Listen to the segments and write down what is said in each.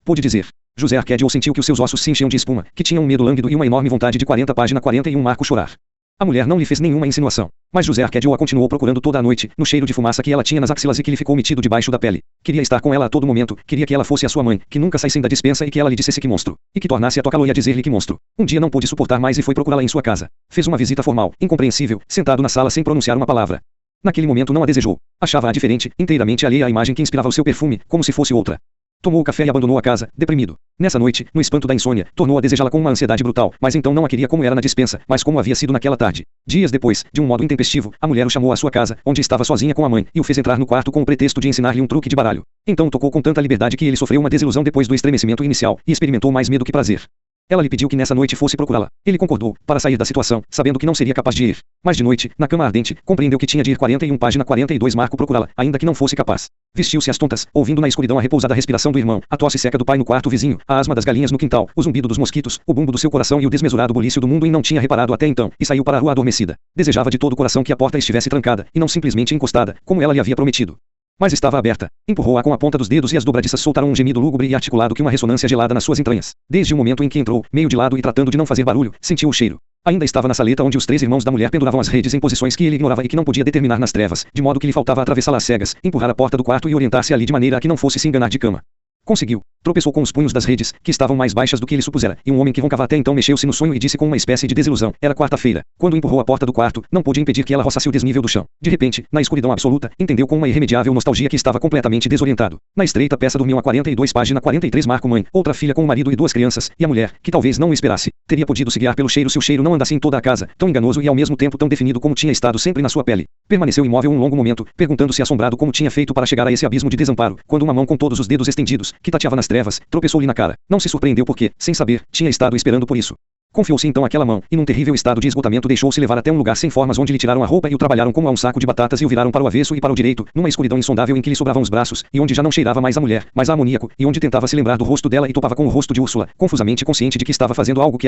Pôde dizer. José Arquedio sentiu que os seus ossos se enchiam de espuma, que tinha um medo lânguido e uma enorme vontade de 40 página 41 Marco chorar. A mulher não lhe fez nenhuma insinuação, mas José Arquedio a continuou procurando toda a noite, no cheiro de fumaça que ela tinha nas axilas e que lhe ficou metido debaixo da pele. Queria estar com ela a todo momento, queria que ela fosse a sua mãe, que nunca saísse da despensa e que ela lhe dissesse que monstro, e que tornasse a tocá-lo e a dizer-lhe que monstro. Um dia não pôde suportar mais e foi procurá-la em sua casa. Fez uma visita formal, incompreensível, sentado na sala sem pronunciar uma palavra. Naquele momento não a desejou. Achava-a diferente, inteiramente alheia à imagem que inspirava o seu perfume, como se fosse outra. Tomou o café e abandonou a casa, deprimido. Nessa noite, no espanto da insônia, tornou a desejá-la com uma ansiedade brutal, mas então não a queria como era na despensa, mas como havia sido naquela tarde. Dias depois, de um modo intempestivo, a mulher o chamou à sua casa, onde estava sozinha com a mãe, e o fez entrar no quarto com o pretexto de ensinar-lhe um truque de baralho. Então tocou com tanta liberdade que ele sofreu uma desilusão depois do estremecimento inicial, e experimentou mais medo que prazer. Ela lhe pediu que nessa noite fosse procurá-la. Ele concordou, para sair da situação, sabendo que não seria capaz de ir. Mas de noite, na cama ardente, compreendeu que tinha de ir 41 página 42 Marco procurá-la, ainda que não fosse capaz. Vestiu-se às tontas, ouvindo na escuridão a repousada respiração do irmão, a tosse seca do pai no quarto vizinho, a asma das galinhas no quintal, o zumbido dos mosquitos, o bumbo do seu coração e o desmesurado bulício do mundo em não tinha reparado até então, e saiu para a rua adormecida. Desejava de todo o coração que a porta estivesse trancada, e não simplesmente encostada, como ela lhe havia prometido. Mas estava aberta. Empurrou-a com a ponta dos dedos e as dobradiças soltaram um gemido lúgubre e articulado que uma ressonância gelada nas suas entranhas. Desde o momento em que entrou, meio de lado e tratando de não fazer barulho, sentiu o cheiro. Ainda estava na saleta onde os 3 irmãos da mulher penduravam as redes em posições que ele ignorava e que não podia determinar nas trevas, de modo que lhe faltava atravessá-la às cegas, empurrar a porta do quarto e orientar-se ali de maneira a que não fosse se enganar de cama. Conseguiu. Tropeçou com os punhos das redes, que estavam mais baixas do que ele supusera, e um homem que roncava até então mexeu-se no sonho e disse com uma espécie de desilusão. Era quarta-feira. Quando empurrou a porta do quarto, não pôde impedir que ela roçasse o desnível do chão. De repente, na escuridão absoluta, entendeu com uma irremediável nostalgia que estava completamente desorientado. Na estreita peça dormiam a 42 página 43 Marco mãe, outra filha com um marido e 2 crianças, e a mulher, que talvez não o esperasse, teria podido se guiar pelo cheiro se o cheiro não andasse em toda a casa, tão enganoso e ao mesmo tempo tão definido como tinha estado sempre na sua pele. Permaneceu imóvel um longo momento, perguntando-se assombrado como tinha feito para chegar a esse abismo de desamparo, quando uma mão com todos os dedos estendidos, que tateava nas trevas, tropeçou-lhe na cara. Não se surpreendeu porque, sem saber, tinha estado esperando por isso. Confiou-se então àquela mão, e num terrível estado de esgotamento deixou-se levar até um lugar sem formas onde lhe tiraram a roupa e o trabalharam como a um saco de batatas e o viraram para o avesso e para o direito, numa escuridão insondável em que lhe sobravam os braços, e onde já não cheirava mais a mulher, mas a amoníaco, e onde tentava se lembrar do rosto dela e topava com o rosto de Úrsula, confusamente consciente de que estava fazendo algo que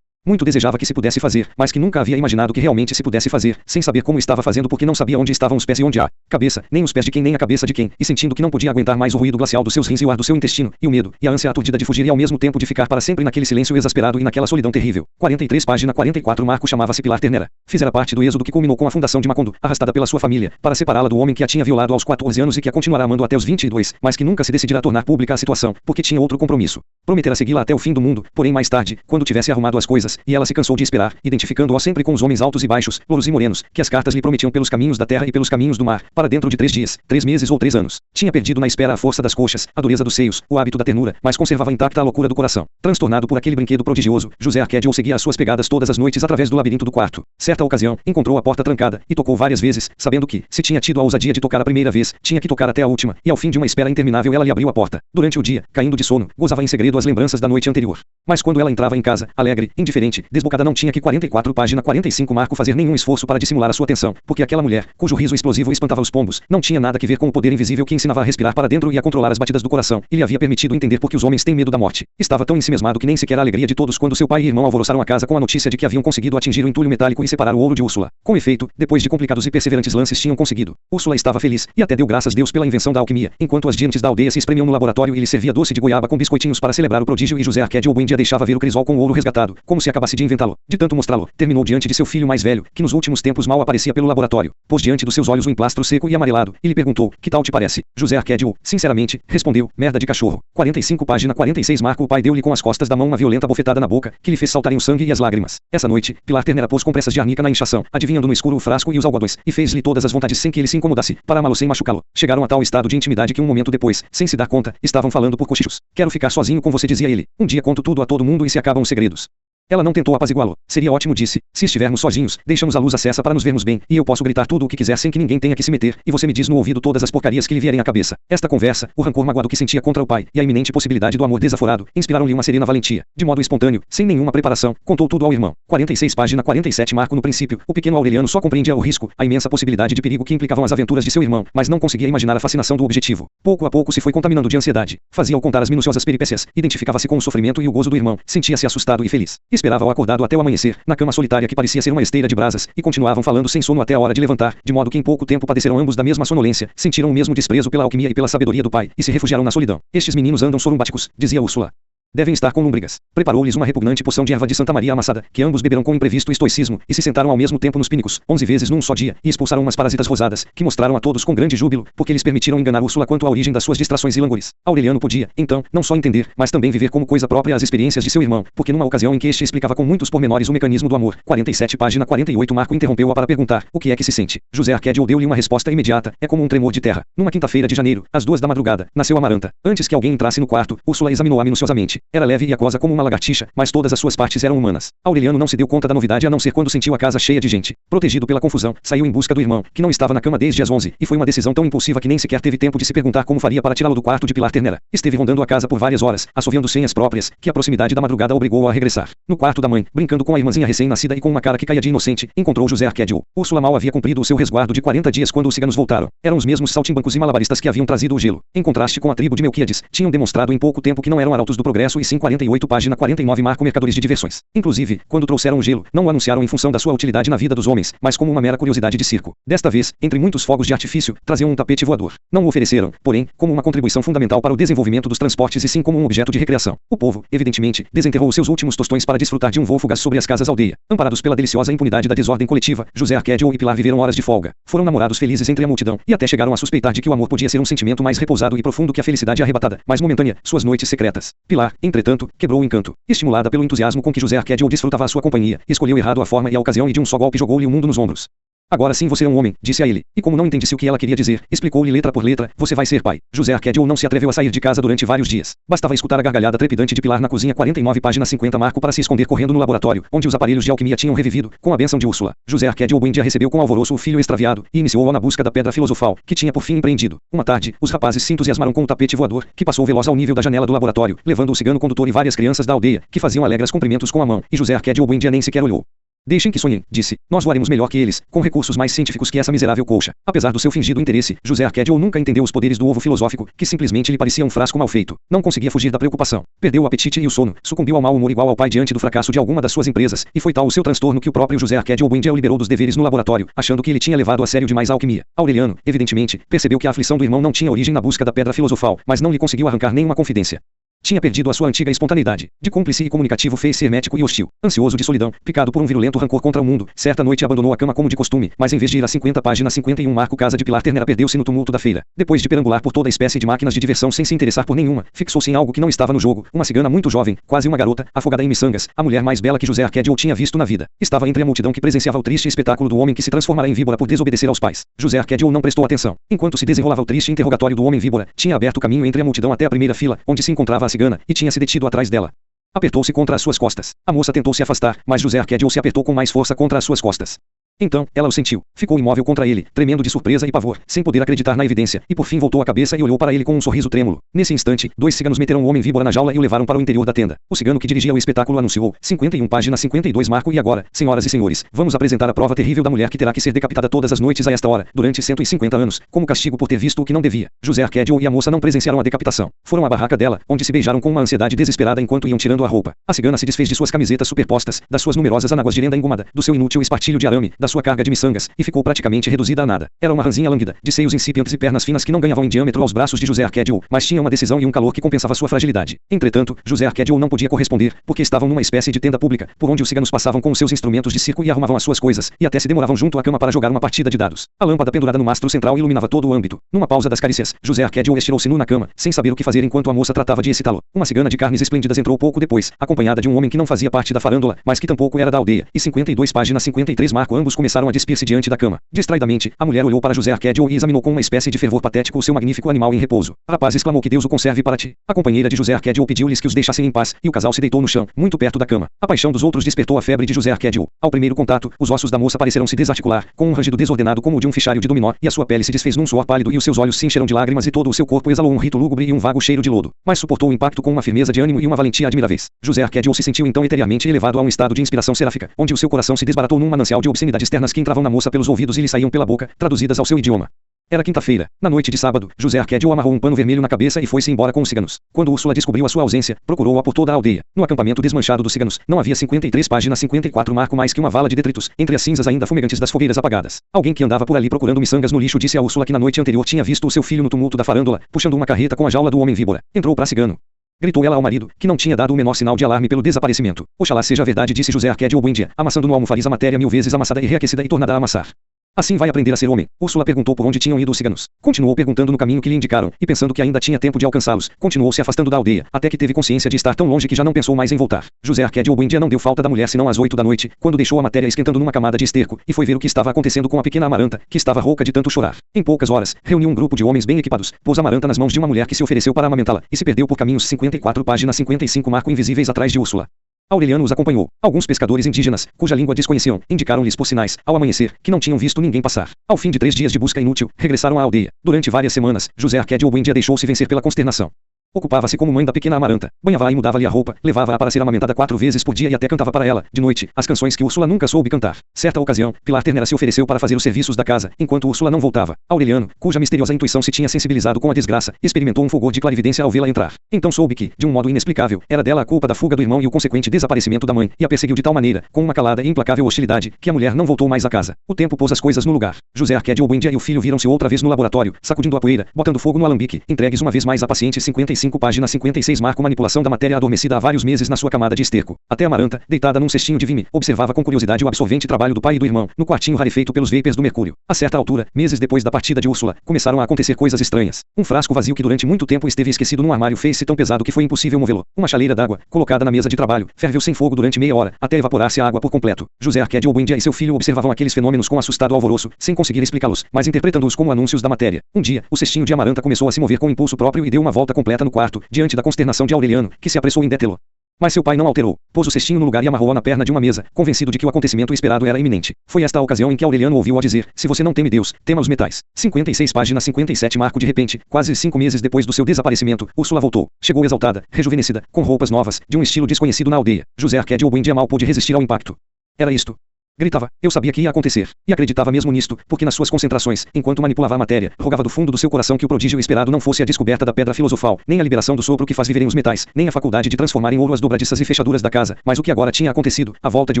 muito desejava que se pudesse fazer, mas que nunca havia imaginado que realmente se pudesse fazer, sem saber como estava fazendo porque não sabia onde estavam os pés e onde a cabeça, nem os pés de quem nem a cabeça de quem, e sentindo que não podia aguentar mais o ruído glacial dos seus rins e o ar do seu intestino, e o medo, e a ânsia aturdida de fugir e ao mesmo tempo de ficar para sempre naquele silêncio exasperado e naquela solidão terrível. 43 página 44 Marco chamava-se Pilar Ternera. Fizera parte do êxodo que culminou com a fundação de Macondo, arrastada pela sua família, para separá-la do homem que a tinha violado aos 14 anos e que a continuará amando até os 22, mas que nunca se decidirá a tornar pública a situação, porque tinha outro compromisso. Prometera segui-la até o fim do mundo, porém mais tarde, quando tivesse arrumado as coisas, e ela se cansou de esperar, identificando-o sempre com os homens altos e baixos, louros e morenos, que as cartas lhe prometiam pelos caminhos da terra e pelos caminhos do mar, para dentro de 3 dias, 3 meses ou 3 anos. Tinha perdido na espera a força das coxas, a dureza dos seios, o hábito da ternura, mas conservava intacta a loucura do coração. Transtornado por aquele brinquedo prodigioso, José Arquedio seguia as suas pegadas todas as noites através do labirinto do quarto. Certa ocasião, encontrou a porta trancada, e tocou várias vezes, sabendo que, se tinha tido a ousadia de tocar a primeira vez, tinha que tocar até a última, e ao fim de uma espera interminável ela lhe abriu a porta. Durante o dia, caindo de sono, gozava em segredo as lembranças da noite anterior. Mas quando ela entrava em casa, alegre, indiferente, desbocada, não tinha que 44 página 45 Marco fazer nenhum esforço para dissimular a sua atenção, porque aquela mulher, cujo riso explosivo espantava os pombos, não tinha nada que ver com o poder invisível que ensinava a respirar para dentro e a controlar as batidas do coração, e lhe havia permitido entender por que os homens têm medo da morte. Estava tão ensimesmado que nem sequer a alegria de todos quando seu pai e irmão alvoroçaram a casa com a notícia de que haviam conseguido atingir o entulho metálico e separar o ouro de Úrsula. Com efeito, depois de complicados e perseverantes lances tinham conseguido. Úrsula estava feliz, e até deu graças a Deus pela invenção da alquimia, enquanto as dientes da aldeia se espremiam no laboratório e lhe servia doce de goiaba com biscoitinhos para celebrar o prodígio, e José Arquedio Buendia deixava ver o crisol com o ouro resgatado, como se acabasse de inventá-lo. De tanto mostrá-lo, terminou diante de seu filho mais velho, que nos últimos tempos mal aparecia pelo laboratório. Pôs diante dos seus olhos um emplastro seco e amarelado, e lhe perguntou: que tal te parece? José Arquedio, sinceramente, respondeu: merda de cachorro. 45 página 46 Marco o pai deu-lhe com as costas da mão uma violenta bofetada na boca, que lhe fez saltarem o sangue e as lágrimas. Essa noite, Pilar Ternera pôs compressas de arnica na inchação, adivinhando no escuro o frasco e os algodões, e fez-lhe todas as vontades sem que ele se incomodasse, para amá-lo sem machucá-lo. Chegaram a tal estado de intimidade que um momento depois, sem se dar conta, estavam falando por cochichos. Quero ficar sozinho com você, dizia ele. Um dia conto tudo a todo mundo e se acabam os segredos. Ela não tentou apaziguá-lo. Seria ótimo, disse. Se estivermos sozinhos, deixamos a luz acesa para nos vermos bem, e eu posso gritar tudo o que quiser sem que ninguém tenha que se meter, e você me diz no ouvido todas as porcarias que lhe vierem à cabeça. Esta conversa, o rancor magoado que sentia contra o pai, e a iminente possibilidade do amor desaforado, inspiraram-lhe uma serena valentia. De modo espontâneo, sem nenhuma preparação, contou tudo ao irmão. 46 página 47 Marco no princípio, o pequeno Aureliano só compreendia o risco, a imensa possibilidade de perigo que implicavam as aventuras de seu irmão, mas não conseguia imaginar a fascinação do objetivo. Pouco a pouco se foi contaminando de ansiedade. Fazia-o contar as minuciosas peripécias, identificava-se com o sofrimento e o gozo do irmão, sentia-se assustado e feliz. Esperava-o acordado até o amanhecer, na cama solitária que parecia ser uma esteira de brasas, e continuavam falando sem sono até a hora de levantar, de modo que em pouco tempo padeceram ambos da mesma sonolência, sentiram o mesmo desprezo pela alquimia e pela sabedoria do pai, e se refugiaram na solidão. Estes meninos andam sorumbáticos, dizia Úrsula. Devem estar com lômbrigas. Preparou-lhes uma repugnante poção de erva de Santa Maria amassada, que ambos beberam com imprevisto estoicismo, e se sentaram ao mesmo tempo nos pínicos, 11 vezes num só dia, e expulsaram umas parasitas rosadas, que mostraram a todos com grande júbilo, porque lhes permitiram enganar Úrsula quanto à origem das suas distrações e langores. Aureliano podia, então, não só entender, mas também viver como coisa própria as experiências de seu irmão, porque numa ocasião em que este explicava com muitos pormenores o mecanismo do amor, 47 página 48 Marco interrompeu-a para perguntar, o que é que se sente? José Arquédio deu-lhe uma resposta imediata, é como um tremor de terra. Numa quinta-feira de janeiro, às 2 da madrugada, nasceu Amaranta. Antes que alguém entrasse no quarto, Úrsula examinou-a minuciosamente. Era leve e aquosa como uma lagartixa, mas todas as suas partes eram humanas. Aureliano não se deu conta da novidade a não ser quando sentiu a casa cheia de gente. Protegido pela confusão, saiu em busca do irmão, que não estava na cama desde as 11, e foi uma decisão tão impulsiva que nem sequer teve tempo de se perguntar como faria para tirá-lo do quarto de Pilar Ternera. Esteve rondando a casa por várias horas, assoviando senhas próprias, que a proximidade da madrugada obrigou a regressar. No quarto da mãe, brincando com a irmãzinha recém-nascida e com uma cara que caía de inocente, encontrou José Arquédio. Úrsula mal havia cumprido o seu resguardo de 40 dias quando os ciganos voltaram. Eram os mesmos saltimbancos e malabaristas que haviam trazido o gelo. Em contraste com a tribo de Melquíades, tinham demonstrado em pouco tempo que não eram arautos do progresso e sim 48 página 49 Marco mercadores de diversões. Inclusive, quando trouxeram o gelo, não o anunciaram em função da sua utilidade na vida dos homens, mas como uma mera curiosidade de circo. Desta vez, entre muitos fogos de artifício, traziam um tapete voador. Não o ofereceram, porém, como uma contribuição fundamental para o desenvolvimento dos transportes e sim como um objeto de recreação. O povo, evidentemente, desenterrou os seus últimos tostões para desfrutar de um voo fugaz sobre as casas-aldeia. Amparados pela deliciosa impunidade da desordem coletiva, José Arquédio e Pilar viveram horas de folga. Foram namorados felizes entre a multidão, e até chegaram a suspeitar de que o amor podia ser um sentimento mais repousado e profundo que a felicidade arrebatada, mais momentânea, suas noites secretas. Pilar, entretanto, quebrou o encanto. Estimulada pelo entusiasmo com que José Arquédio desfrutava a sua companhia, escolheu errado a forma e a ocasião e de um só golpe jogou-lhe o mundo nos ombros. Agora sim você é um homem, disse a ele. E como não entendisse o que ela queria dizer, explicou-lhe letra por letra, você vai ser pai. José Arquédio não se atreveu a sair de casa durante vários dias. Bastava escutar a gargalhada trepidante de Pilar na cozinha 49 página 50 Marco para se esconder correndo no laboratório, onde os aparelhos de alquimia tinham revivido, com a bênção de Úrsula. José Arquédio em dia recebeu com alvoroço o filho extraviado, e iniciou-o na busca da pedra filosofal, que tinha por fim empreendido. Uma tarde, os rapazes se entusiasmaram com o tapete voador, que passou veloz ao nível da janela do laboratório, levando o cigano condutor e várias crianças da aldeia, que faziam alegres cumprimentos com a mão, e José Arquédio em dia nem sequer olhou. Deixem que sonhem, disse. Nós voaremos melhor que eles, com recursos mais científicos que essa miserável colcha. Apesar do seu fingido interesse, José Arquédio nunca entendeu os poderes do ovo filosófico, que simplesmente lhe parecia um frasco mal feito. Não conseguia fugir da preocupação. Perdeu o apetite e o sono, sucumbiu ao mau humor igual ao pai diante do fracasso de alguma das suas empresas, e foi tal o seu transtorno que o próprio José Arquédio o liberou dos deveres no laboratório, achando que ele tinha levado a sério demais a alquimia. Aureliano, evidentemente, percebeu que a aflição do irmão não tinha origem na busca da pedra filosofal, mas não lhe conseguiu arrancar nenhuma confidência. Tinha perdido a sua antiga espontaneidade. De cúmplice e comunicativo fez-se hermético e hostil. Ansioso de solidão, picado por um virulento rancor contra o mundo, certa noite abandonou a cama como de costume, mas em vez de ir a 50 página 51 Marco casa de Pilar Ternera perdeu-se no tumulto da feira. Depois de perambular por toda a espécie de máquinas de diversão sem se interessar por nenhuma, fixou-se em algo que não estava no jogo, uma cigana muito jovem, quase uma garota, afogada em miçangas, a mulher mais bela que José Arquédio tinha visto na vida. Estava entre a multidão que presenciava o triste espetáculo do homem que se transformará em víbora por desobedecer aos pais. José Arquédio não prestou atenção. Enquanto se desenrolava o triste interrogatório do homem víbora, tinha aberto caminho entre a multidão até a primeira fila, onde se encontrava a cigana, e tinha se detido atrás dela. Apertou-se contra as suas costas. A moça tentou se afastar, mas José Arquédio se apertou com mais força contra as suas costas. Então, ela o sentiu. Ficou imóvel contra ele, tremendo de surpresa e pavor, sem poder acreditar na evidência, e por fim voltou a cabeça e olhou para ele com um sorriso trêmulo. Nesse instante, 2 ciganos meteram o homem víbora na jaula e o levaram para o interior da tenda. O cigano que dirigia o espetáculo anunciou, 51 página 52 Marco e agora, senhoras e senhores, vamos apresentar a prova terrível da mulher que terá que ser decapitada todas as noites a esta hora, durante 150 anos, como castigo por ter visto o que não devia. José Arquédio e a moça não presenciaram a decapitação. Foram à barraca dela, onde se beijaram com uma ansiedade desesperada enquanto iam tirando a roupa. A cigana se desfez de suas camisetas superpostas, das suas numerosas anáguas de renda engomada, do seu inútil espartilho de arame, da sua carga de miçangas, e ficou praticamente reduzida a nada. Era uma ranzinha lânguida, de seios incipientes e pernas finas que não ganhavam em diâmetro aos braços de José Arquédio, mas tinha uma decisão e um calor que compensava sua fragilidade. Entretanto, José Arquédio não podia corresponder, porque estavam numa espécie de tenda pública, por onde os ciganos passavam com os seus instrumentos de circo e arrumavam as suas coisas, e até se demoravam junto à cama para jogar uma partida de dados. A lâmpada pendurada no mastro central iluminava todo o âmbito. Numa pausa das carícias, José Arquédio estirou-se nu na cama, sem saber o que fazer enquanto a moça tratava de excitá-lo. Uma cigana de carnes esplêndidas entrou pouco depois, acompanhada de um homem que não fazia parte da farândola, mas que tampouco era da aldeia, e 52 página 53 Marco ambos começaram a despir-se diante da cama. Distraidamente, a mulher olhou para José Arquédio e examinou com uma espécie de fervor patético o seu magnífico animal em repouso. A rapaz exclamou que Deus o conserve para ti. A companheira de José Arquédio pediu-lhes que os deixassem em paz, e o casal se deitou no chão, muito perto da cama. A paixão dos outros despertou a febre de José Arquédio. Ao primeiro contato, os ossos da moça pareceram se desarticular, com um rangido desordenado como o de um fichário de dominó, e a sua pele se desfez num suor pálido e os seus olhos se encheram de lágrimas e todo o seu corpo exalou um rito lúgubre e um vago cheiro de lodo. Mas suportou o impacto com uma firmeza de ânimo e uma valentia admiráveis. José Arquédio se sentiu então eteriamente elevado a um estado de inspiração seráfica, onde o seu coração se desbaratou num manancial de obscenidades ternas que entravam na moça pelos ouvidos e lhe saíam pela boca, traduzidas ao seu idioma. Era quinta-feira. Na noite de sábado, José Arquedio amarrou um pano vermelho na cabeça e foi-se embora com os ciganos. Quando Úrsula descobriu a sua ausência, procurou-a por toda a aldeia. No acampamento desmanchado dos ciganos, não havia 53 páginas 54 marco mais que uma vala de detritos, entre as cinzas ainda fumegantes das fogueiras apagadas. Alguém que andava por ali procurando miçangas no lixo disse a Úrsula que na noite anterior tinha visto o seu filho no tumulto da farândola, puxando uma carreta com a jaula do homem-víbora. Entrou pra cigano. Gritou ela ao marido, que não tinha dado o menor sinal de alarme pelo desaparecimento. Oxalá seja verdade, disse José Arquedio Buendia, amassando no almofariz a matéria 1000 vezes amassada e reaquecida e tornada a amassar. Assim vai aprender a ser homem. Úrsula perguntou por onde tinham ido os ciganos. Continuou perguntando no caminho que lhe indicaram, e pensando que ainda tinha tempo de alcançá-los, continuou se afastando da aldeia, até que teve consciência de estar tão longe que já não pensou mais em voltar. José Arquedio Buendia não deu falta da mulher senão às 8 da noite, quando deixou a matéria esquentando numa camada de esterco, e foi ver o que estava acontecendo com a pequena Amaranta, que estava rouca de tanto chorar. Em poucas horas, reuniu um grupo de homens bem equipados, pôs Amaranta nas mãos de uma mulher que se ofereceu para amamentá-la, e se perdeu por caminhos 54 páginas 55 marco invisíveis atrás de Úrsula. Aureliano os acompanhou. Alguns pescadores indígenas, cuja língua desconheciam, indicaram-lhes por sinais, ao amanhecer, que não tinham visto ninguém passar. Ao fim de 3 dias de busca inútil, regressaram à aldeia. Durante várias semanas, José Arquedio Buendia deixou-se vencer pela consternação. Ocupava-se como mãe da pequena Amaranta, banhava-a e mudava-lhe a roupa, levava-a para ser amamentada 4 vezes por dia e até cantava para ela, de noite, as canções que Úrsula nunca soube cantar. Certa ocasião, Pilar Ternera se ofereceu para fazer os serviços da casa, enquanto Úrsula não voltava. Aureliano, cuja misteriosa intuição se tinha sensibilizado com a desgraça, experimentou um fulgor de clarividência ao vê-la entrar. Então soube que, de um modo inexplicável, era dela a culpa da fuga do irmão e o consequente desaparecimento da mãe, e a perseguiu de tal maneira, com uma calada e implacável hostilidade, que a mulher não voltou mais à casa. O tempo pôs as coisas no lugar. José Arquedio Buendia e o filho viram-se outra vez no laboratório, sacudindo a poeira, botando fogo no alambique, entregues uma vez mais à paciente 55 páginas 56 marco manipulação da matéria adormecida há vários meses na sua camada de esterco. Até Amaranta, deitada num cestinho de vime, observava com curiosidade o absorvente trabalho do pai e do irmão, no quartinho rarefeito pelos vapers do mercúrio. A certa altura, meses depois da partida de Úrsula, começaram a acontecer coisas estranhas. Um frasco vazio que durante muito tempo esteve esquecido num armário fez-se tão pesado que foi impossível movê-lo. Uma chaleira d'água, colocada na mesa de trabalho, ferveu sem fogo durante meia hora, até evaporar-se a água por completo. José Arquedio Buendia e seu filho observavam aqueles fenômenos com assustado alvoroço, sem conseguir explicá-los, mas interpretando-os como anúncios da matéria. Um dia, o cestinho de Amaranta começou a se mover com impulso próprio e deu uma volta completa no quarto, diante da consternação de Aureliano, que se apressou em detê-lo. Mas seu pai não alterou. Pôs o cestinho no lugar e amarrou-o na perna de uma mesa, convencido de que o acontecimento esperado era iminente. Foi esta a ocasião em que Aureliano ouviu-o dizer: se você não teme Deus, tema os metais. 56 páginas 57 marco de repente, quase 5 meses depois do seu desaparecimento, Úrsula voltou. Chegou exaltada, rejuvenescida, com roupas novas, de um estilo desconhecido na aldeia. José Arquedio Buendia mal pôde resistir ao impacto. Era isto. Gritava. Eu sabia que ia acontecer. E acreditava mesmo nisto, porque nas suas concentrações, enquanto manipulava a matéria, rogava do fundo do seu coração que o prodígio esperado não fosse a descoberta da pedra filosofal, nem a liberação do sopro que faz viverem os metais, nem a faculdade de transformar em ouro as dobradiças e fechaduras da casa, mas o que agora tinha acontecido, a volta de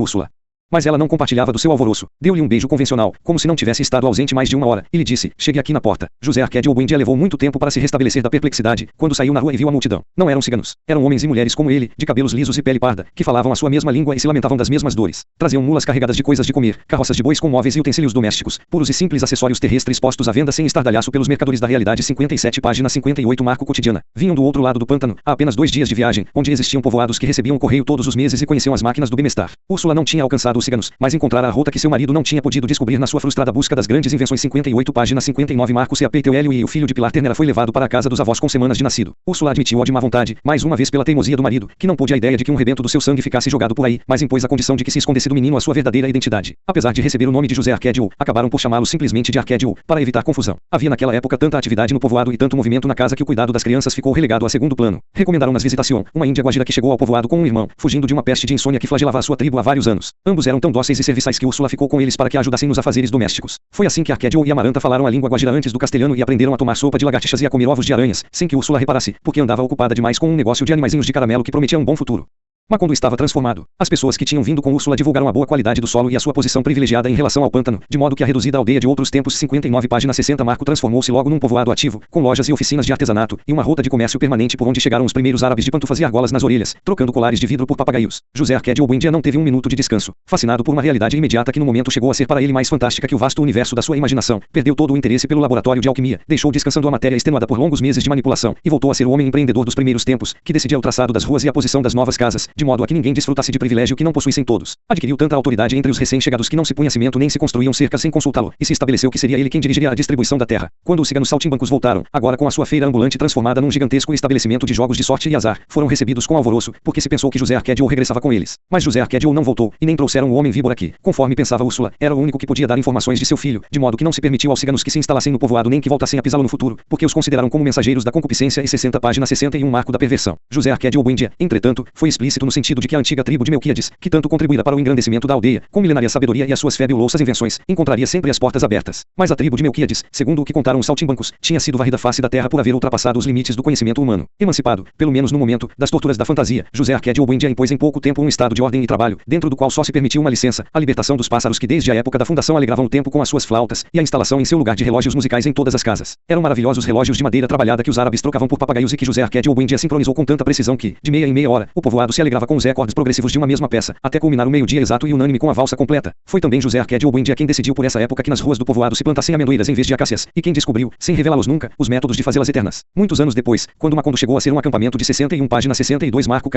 Úrsula. Mas ela não compartilhava do seu alvoroço. Deu-lhe um beijo convencional, como se não tivesse estado ausente mais de 1 hora, e lhe disse: chegue aqui na porta. José Arquedio Buendia levou muito tempo para se restabelecer da perplexidade, quando saiu na rua e viu a multidão. Não eram ciganos. Eram homens e mulheres como ele, de cabelos lisos e pele parda, que falavam a sua mesma língua e se lamentavam das mesmas dores. Traziam mulas carregadas de coisas de comer, carroças de bois com móveis e utensílios domésticos, puros e simples acessórios terrestres postos à venda sem estardalhaço pelos mercadores da realidade. 57 página 58 marco cotidiana. Vinham do outro lado do pântano, a apenas 2 dias de viagem, onde existiam povoados que recebiam o correio todos os meses e conheciam as máquinas do bem-estar. Úrsula não tinha alcançado os ciganos, mas encontrara a rota que seu marido não tinha podido descobrir na sua frustrada busca das grandes invenções. 58 página 59 marco C.A.P. Teolélio e o filho de Pilar Ternera foi levado para a casa dos avós com semanas de nascido. Úrsula admitiu-o de má vontade, mais uma vez pela teimosia do marido, que não pôde a ideia de que um rebento do seu sangue ficasse jogado por aí, mas impôs a condição de que se escondesse do menino a sua verdadeira identidade. Apesar de receber o nome de José Arquedio, acabaram por chamá-lo simplesmente de Arquedio, para evitar confusão. Havia naquela época tanta atividade no povoado e tanto movimento na casa que o cuidado das crianças ficou relegado a segundo plano. Recomendaram-nas visitação, uma índia guajira que chegou ao povoado com um irmão, fugindo de uma peste de insônia que flagelava a sua tribo há vários anos. Ambos eram tão dóceis e serviçais que Úrsula ficou com eles para que a ajudassem nos afazeres domésticos. Foi assim que Arquedio e Amaranta falaram a língua guajira antes do castelhano e aprenderam a tomar sopa de lagartixas e a comer ovos de aranhas, sem que Úrsula reparasse, porque andava ocupada demais com um negócio de animaizinhos de caramelo que prometia um bom futuro. Mas quando estava transformado, as pessoas que tinham vindo com Úrsula divulgaram a boa qualidade do solo e a sua posição privilegiada em relação ao pântano, de modo que a reduzida aldeia de outros tempos 59 página 60 marco transformou-se logo num povoado ativo, com lojas e oficinas de artesanato, e uma rota de comércio permanente por onde chegaram os primeiros árabes de pantufas e argolas nas orelhas, trocando colares de vidro por papagaios. José Arquedio Buendia não teve um minuto de descanso. Fascinado por uma realidade imediata que no momento chegou a ser para ele mais fantástica que o vasto universo da sua imaginação, perdeu todo o interesse pelo laboratório de alquimia, deixou descansando a matéria extenuada por longos meses de manipulação, e voltou a ser o homem empreendedor dos primeiros tempos, que decidia o traçado das ruas e a posição das novas casas, de modo a que ninguém desfrutasse de privilégio que não possuíssem todos. Adquiriu tanta autoridade entre os recém-chegados que não se punha cimento nem se construíam cercas sem consultá-lo, e se estabeleceu que seria ele quem dirigiria a distribuição da terra. Quando os ciganos saltimbancos voltaram, agora com a sua feira ambulante transformada num gigantesco estabelecimento de jogos de sorte e azar, foram recebidos com alvoroço, porque se pensou que José Arquedio regressava com eles. Mas José Arquedio não voltou, e nem trouxeram o homem-víbora que, conforme pensava Úrsula, era o único que podia dar informações de seu filho, de modo que não se permitiu aos ciganos que se instalassem no povoado nem que voltassem a pisá-lo no futuro, porque os consideraram como mensageiros da concupiscência. E 60 página 61 marco da perversão. José Arquedio Buendia, entretanto, foi explícito no sentido de que a antiga tribo de Melquíades, que tanto contribuíra para o engrandecimento da aldeia, com milenária sabedoria e as suas fabulosas invenções, encontraria sempre as portas abertas. Mas a tribo de Melquíades, segundo o que contaram os saltimbancos, tinha sido varrida face da terra por haver ultrapassado os limites do conhecimento humano. Emancipado, pelo menos no momento, das torturas da fantasia, José Arquedio Buendia impôs em pouco tempo um estado de ordem e trabalho, dentro do qual só se permitiu uma licença, a libertação dos pássaros que desde a época da fundação alegravam o tempo com as suas flautas, e a instalação em seu lugar de relógios musicais em todas as casas. Eram maravilhosos relógios de madeira trabalhada que os árabes trocavam por papagaios e que José Arquedio Buendia sincronizou com tanta precisão que, de meia em meia hora, o povoado se alegrava com os acordes progressivos de uma mesma peça, até culminar o meio-dia exato e unânime com a valsa completa. Foi também José Arquedio Buendia quem decidiu por essa época que nas ruas do povoado se plantassem amendoeiras em vez de acácias, e quem descobriu, sem revelá-los nunca, os métodos de fazê-las eternas. Muitos anos depois, quando Macondo chegou a ser um acampamento de 61 páginas 62 marco